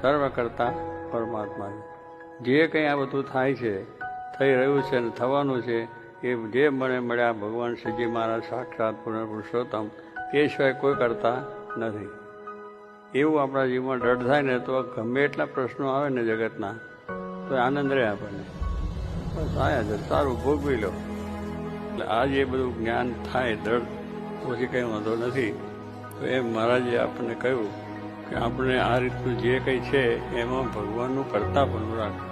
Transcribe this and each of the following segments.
સર્વકર્તા પરમાત્મા છે। જે કંઈ આ બધું થાય છે, થઈ રહ્યું છે અને થવાનું છે, એ જે મને મળ્યા ભગવાન શ્રીજી મહારાજ સાક્ષાત પૂર્ણ પુરુષોત્તમ, એ સિવાય કોઈ કરતા નથી। એવું આપણા જીવનમાં દ્રઢ થાય ને તો ગમે એટલા પ્રશ્નો આવે ને જગતના, તો આનંદ રહે આપણને, બસ આયા છે સારું ભોગવી લો। એટલે આ જે બધું જ્ઞાન થાય દ્રઢ, પછી કંઈ વાંધો નથી। તો એમ મહારાજે આપણને કહ્યું કે આપણે આ રીતનું જે કંઈ છે એમાં ભગવાનનું કરતા પણ રાખો।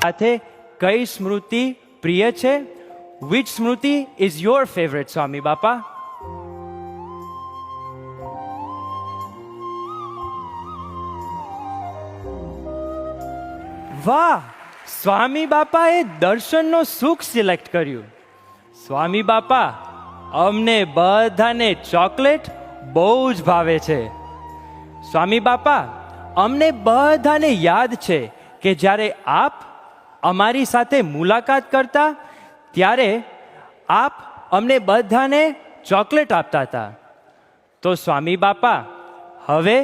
સાથે કઈ સ્મૃતિ પ્રિય છે? Which Smriti is your favorite, સ્વામી બાપા? વાહ, સ્વામી બાપાએ દર્શનનો સુખ સિલેક્ટ કર્યું। સ્વામી બાપા, અમને બધાને ચોકલેટ બહુ જ ભાવે છે। સ્વામી બાપા, અમને બધાને યાદ છે કે જ્યારે આપ અમારી સાથે મુલાકાત કરતા ત્યારે આપ અમને બધાને ચોકલેટ આપતા હતા। તો સ્વામી બાપા, હવે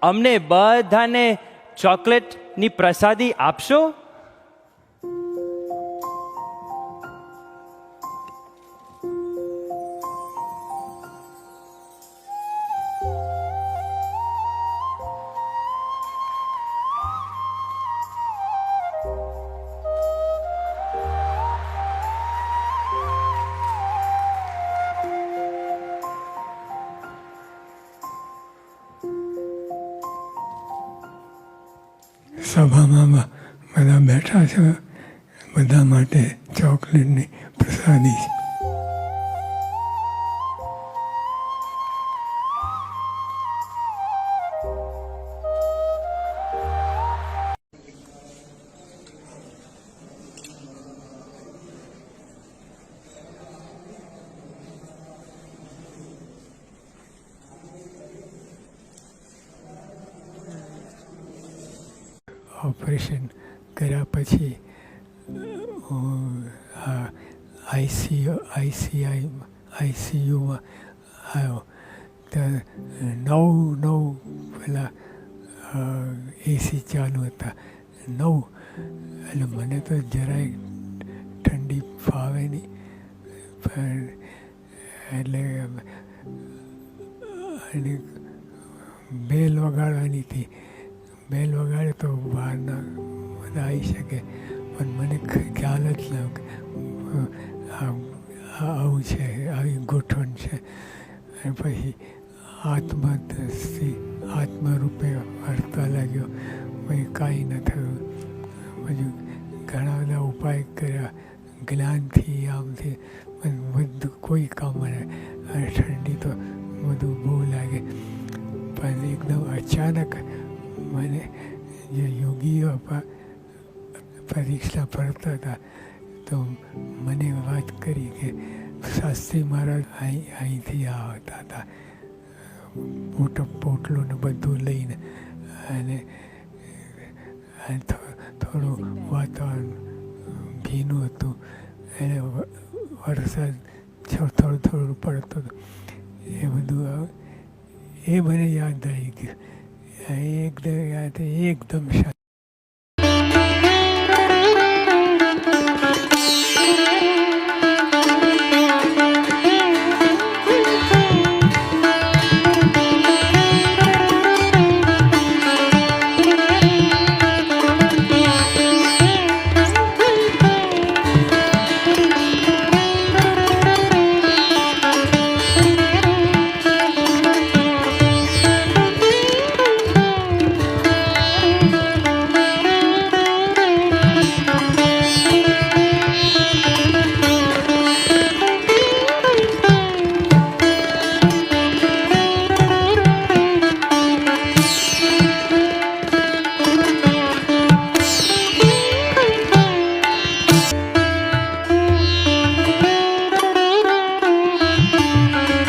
અમને બધાને ચોકલેટની પ્રસાદી આપશો? સભામાં બધા બેઠા છે, બધા માટે ચોકલેટની પ્રસાદી છે. ઓપરેશન કર્યા પછી આઈસીયુમાં આવ્યો તો 9 પેલા એસી ચાલુ હતા 9 એટલે મને તો જરાય ઠંડી ફાવે નહીં, પણ એટલે અને બેલ વગાડવાની હતી. બેલ વગાડે તો બહારના બધા આવી શકે, પણ મને ખ્યાલ જ ન કે આવું છે, આવી ગોઠવણ છે. અને પછી આત્મરૂપે વર્તવા લાગ્યો. પછી કાંઈ ન થયું. પછી ઘણા બધા ઉપાય કર્યા, જ્ઞાનથી આમથી, પણ બધું કોઈ કામ નહીં. અને ઠંડી તો બધું બહુ લાગે. પણ એકદમ અચાનક મને જે યોગીઓ પરીક્ષા ભરતા હતા તો મને વાત કરી કે શાસ્ત્રી મહારાજ અહીંથી આવતા હતા, પોટલું ને બધું લઈને. અને થોડું વાતાવરણ ભીનું હતું, અને વરસાદ થોડું પડતો હતો. એ બધું એ મને યાદ આવી ગયું. એકદમ શાંતિ.